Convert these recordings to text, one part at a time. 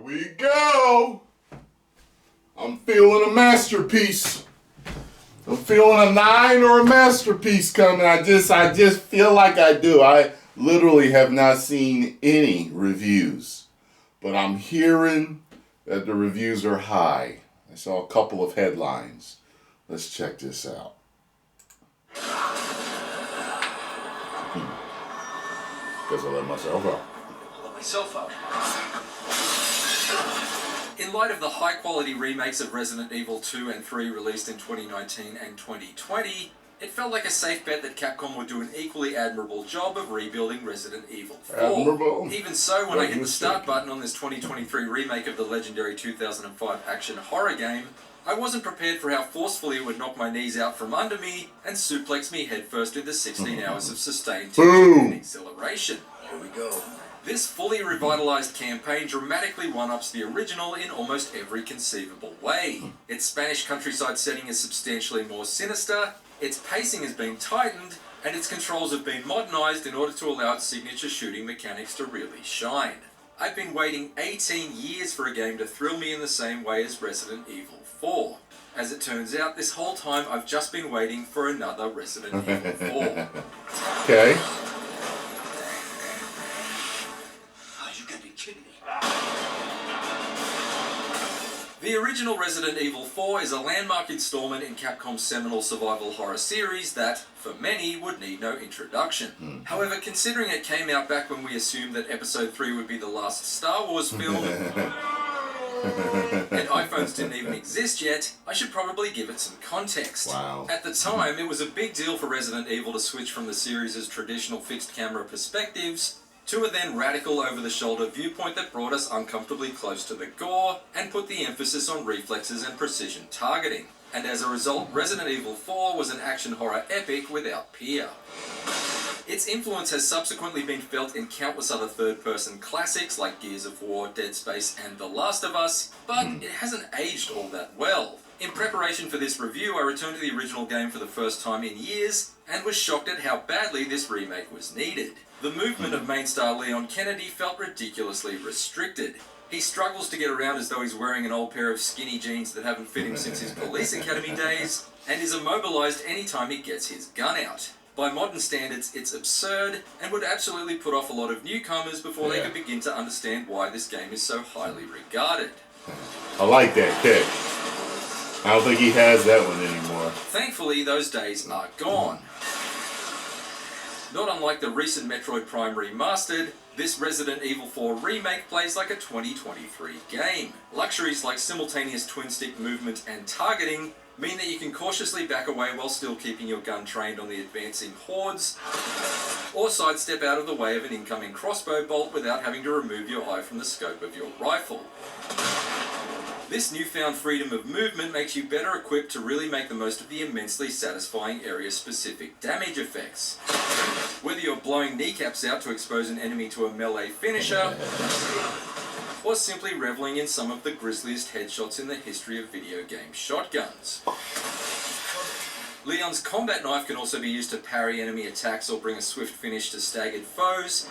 we go. I'm feeling a masterpiece. I'm feeling a 9 or a masterpiece coming. I just feel like I do. I literally have not seen any reviews, but I'm hearing that the reviews are high. I saw a couple of headlines. Let's check this out. Guess I let myself out. Let myself out. In light of the high-quality remakes of Resident Evil 2 and 3 released in 2019 and 2020, it felt like a safe bet that Capcom would do an equally admirable job of rebuilding Resident Evil 4. Admirable. Even so, when I hit the start button on this 2023 remake of the legendary 2005 action horror game, I wasn't prepared for how forcefully it would knock my knees out from under me and suplex me headfirst into 16 hours of sustained tension and exhilaration. Here we go. This fully revitalized campaign dramatically one-ups the original in almost every conceivable way. Its Spanish countryside setting is substantially more sinister, its pacing has been tightened, and its controls have been modernized in order to allow its signature shooting mechanics to really shine. I've been waiting 18 years for a game to thrill me in the same way as Resident Evil 4. As it turns out, this whole time I've just been waiting for another Resident Evil 4. Okay. The original Resident Evil 4 is a landmark installment in Capcom's seminal survival horror series that, for many, would need no introduction. However, considering it came out back when we assumed that Episode 3 would be the last Star Wars film, and iPhones didn't even exist yet, I should probably give it some context. Wow. At the time, it was a big deal for Resident Evil to switch from the series' traditional fixed camera perspectives to a then radical over-the-shoulder viewpoint that brought us uncomfortably close to the gore and put the emphasis on reflexes and precision targeting. And as a result, Resident Evil 4 was an action horror epic without peer. Its influence has subsequently been felt in countless other third-person classics like Gears of War, Dead Space, and The Last of Us, but it hasn't aged all that well. In preparation for this review, I returned to the original game for the first time in years, and was shocked at how badly this remake was needed. The movement of main star Leon Kennedy felt ridiculously restricted. He struggles to get around as though he's wearing an old pair of skinny jeans that haven't fit him since his police academy days, and is immobilized anytime he gets his gun out. By modern standards, it's absurd, and would absolutely put off a lot of newcomers before they could begin to understand why this game is so highly regarded. I like that kick. I don't think he has that one anymore. Thankfully, those days are gone. Not unlike the recent Metroid Prime Remastered, this Resident Evil 4 remake plays like a 2023 game. Luxuries like simultaneous twin-stick movement and targeting mean that you can cautiously back away while still keeping your gun trained on the advancing hordes, or sidestep out of the way of an incoming crossbow bolt without having to remove your eye from the scope of your rifle. This newfound freedom of movement makes you better equipped to really make the most of the immensely satisfying area-specific damage effects. Whether you're blowing kneecaps out to expose an enemy to a melee finisher, or simply reveling in some of the grisliest headshots in the history of video game shotguns. Leon's combat knife can also be used to parry enemy attacks or bring a swift finish to staggered foes,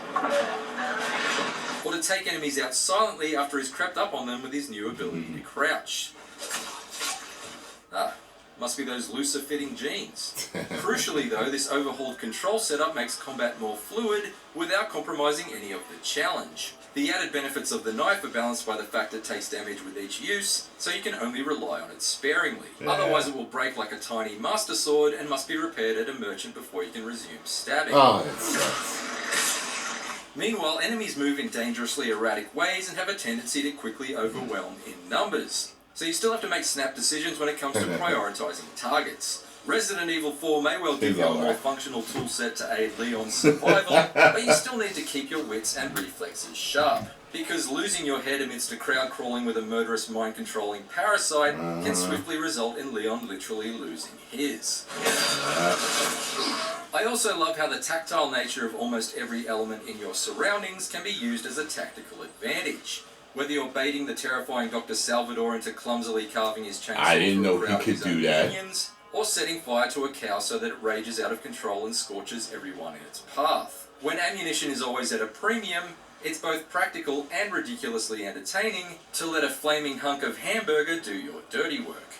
or to take enemies out silently after he's crept up on them with his new ability to crouch. Must be those looser fitting jeans. Crucially though, this overhauled control setup makes combat more fluid without compromising any of the challenge. The added benefits of the knife are balanced by the fact it takes damage with each use, so you can only rely on it sparingly. Otherwise it will break like a tiny master sword and must be repaired at a merchant before you can resume stabbing. Oh, that sucks. Meanwhile, enemies move in dangerously erratic ways and have a tendency to quickly overwhelm in numbers. So you still have to make snap decisions when it comes to prioritizing targets. Resident Evil 4 may well give you a more functional toolset to aid Leon's survival, but you still need to keep your wits and reflexes sharp. Because losing your head amidst a crowd crawling with a murderous mind-controlling parasite can swiftly result in Leon literally losing his. I also love how the tactile nature of almost every element in your surroundings can be used as a tactical advantage. Whether you're baiting the terrifying Dr. Salvador into clumsily carving his chainsaw I didn't know he could his do own that. minions, or setting fire to a cow so that it rages out of control and scorches everyone in its path. When ammunition is always at a premium, It's both practical and ridiculously entertaining to let a flaming hunk of hamburger do your dirty work.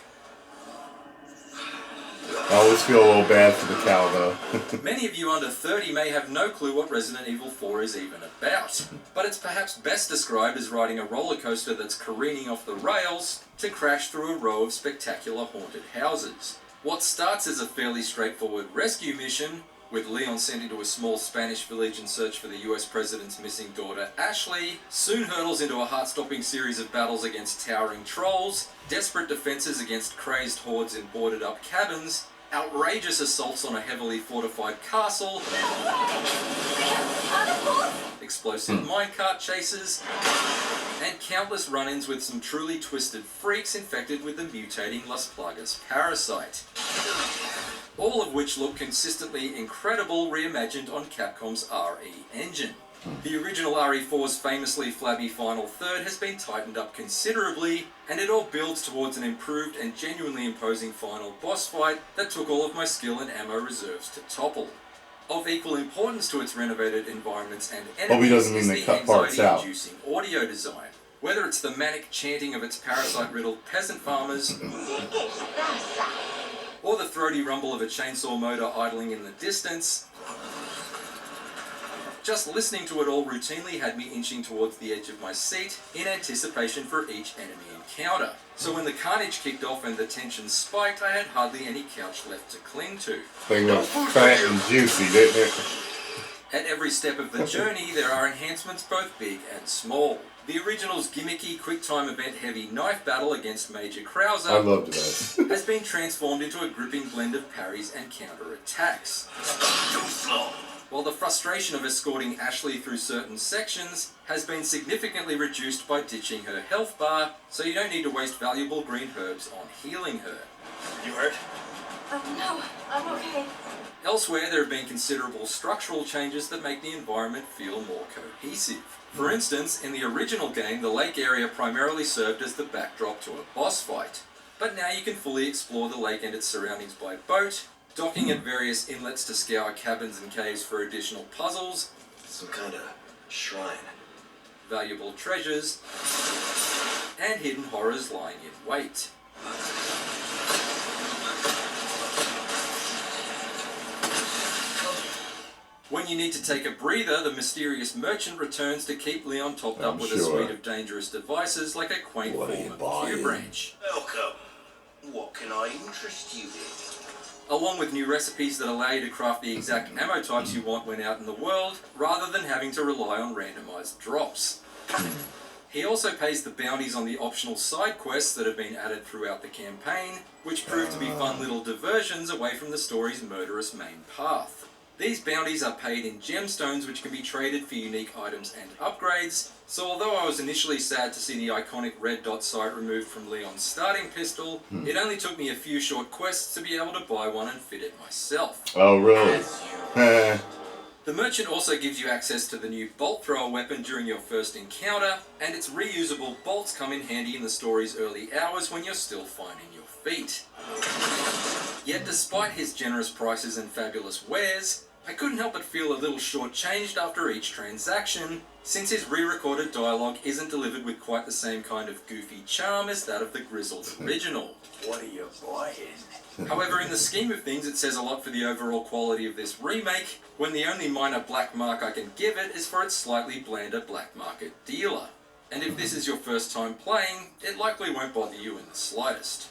I always feel a little bad for the cow, though. Many of you under 30 may have no clue what Resident Evil 4 is even about, but it's perhaps best described as riding a roller coaster that's careening off the rails to crash through a row of spectacular haunted houses. What starts as a fairly straightforward rescue mission, with Leon sent into a small Spanish village in search for the US president's missing daughter Ashley, soon hurtles into a heart-stopping series of battles against towering trolls, desperate defenses against crazed hordes in boarded-up cabins, outrageous assaults on a heavily fortified castle, explosive minecart chases, and countless run-ins with some truly twisted freaks infected with the mutating Las Plagas parasite. All of which look consistently incredible reimagined on Capcom's RE engine. The original RE4's famously flabby final third has been tightened up considerably, and it all builds towards an improved and genuinely imposing final boss fight that took all of my skill and ammo reserves to topple. Of equal importance to its renovated environments and enemies is the anxiety-inducing audio design. Whether it's the manic chanting of its parasite-riddled peasant farmers, or the throaty rumble of a chainsaw motor idling in the distance, just listening to it all routinely had me inching towards the edge of my seat in anticipation for each enemy encounter. So when the carnage kicked off and the tension spiked, I had hardly any couch left to cling to. Thing was fat and juicy, didn't it? At every step of the journey, there are enhancements both big and small. The original's gimmicky, quick-time event-heavy knife battle against Major Krauser I loved that. has been transformed into a gripping blend of parries and counter-attacks. While the frustration of escorting Ashley through certain sections has been significantly reduced by ditching her health bar, so you don't need to waste valuable green herbs on healing her. You hurt? No, I'm okay. Elsewhere, there have been considerable structural changes that make the environment feel more cohesive. For instance, in the original game, the lake area primarily served as the backdrop to a boss fight. But now you can fully explore the lake and its surroundings by boat, docking at various inlets to scour cabins and caves for additional puzzles, Some kind of shrine. valuable treasures, and hidden horrors lying in wait. When you need to take a breather, the mysterious merchant returns to keep Leon topped up with a suite of dangerous devices like a quaint form Q branch. Welcome. What can I interest you in? Along with new recipes that allow you to craft the exact ammo types you want when out in the world, rather than having to rely on randomized drops. He also pays the bounties on the optional side quests that have been added throughout the campaign, which prove to be fun little diversions away from the story's murderous main path. These bounties are paid in gemstones which can be traded for unique items and upgrades, so although I was initially sad to see the iconic red dot sight removed from Leon's starting pistol, it only took me a few short quests to be able to buy one and fit it myself. Oh, really? The merchant also gives you access to the new bolt thrower weapon during your first encounter, and its reusable bolts come in handy in the story's early hours when you're still finding your feet. Yet despite his generous prices and fabulous wares, I couldn't help but feel a little shortchanged after each transaction, since his re-recorded dialogue isn't delivered with quite the same kind of goofy charm as that of the grizzled original. What are you buying? However, in the scheme of things, it says a lot for the overall quality of this remake, when the only minor black mark I can give it is for its slightly blander black market dealer. And if this is your first time playing, it likely won't bother you in the slightest.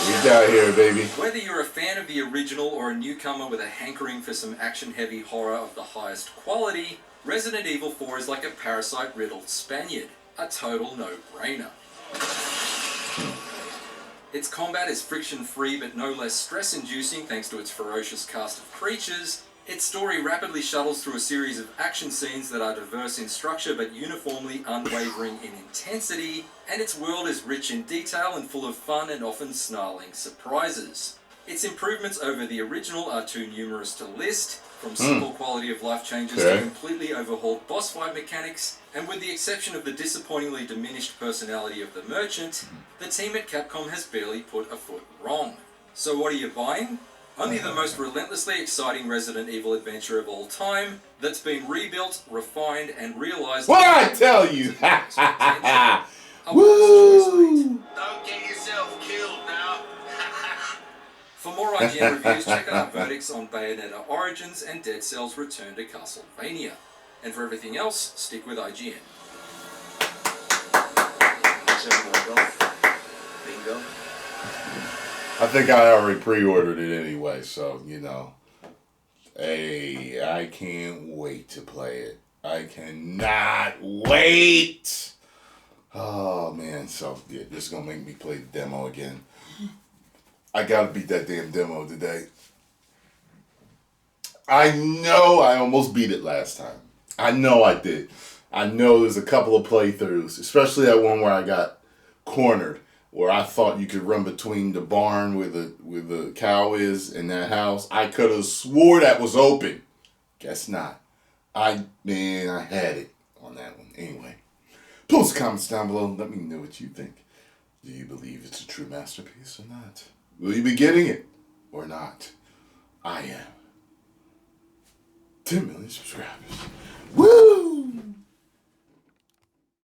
We got here, baby. Whether you're a fan of the original or a newcomer with a hankering for some action-heavy horror of the highest quality, Resident Evil 4 is like a parasite-riddled Spaniard. A total no-brainer. Its combat is friction-free but no less stress-inducing thanks to its ferocious cast of creatures. Its story rapidly shuttles through a series of action scenes that are diverse in structure but uniformly unwavering in intensity, and its world is rich in detail and full of fun and often snarling surprises. Its improvements over the original are too numerous to list, from simple quality of life changes to completely overhauled boss fight mechanics, and with the exception of the disappointingly diminished personality of the merchant, the team at Capcom has barely put a foot wrong. So what are you buying? Only the most relentlessly exciting Resident Evil adventure of all time that's been rebuilt, refined, and realised... What I tell you? Woo! Don't get yourself killed now. For more IGN reviews, check out our verdicts on Bayonetta Origins and Dead Cell's Return to Castlevania. And for everything else, stick with IGN. Bingo. I think I already pre-ordered it anyway, so, you know. Hey, I can't wait to play it. I cannot wait! Oh, man, so, yeah, this is going to make me play the demo again. I got to beat that damn demo today. I know I almost beat it last time. I know I did. I know there's a couple of playthroughs, especially that one where I got cornered, where I thought you could run between the barn where the cow is and that house. I could have swore that was open. Guess not. I had it on that one. Anyway, post comments down below. Let me know what you think. Do you believe it's a true masterpiece or not? Will you be getting it or not? I am. 10 million subscribers. Woo!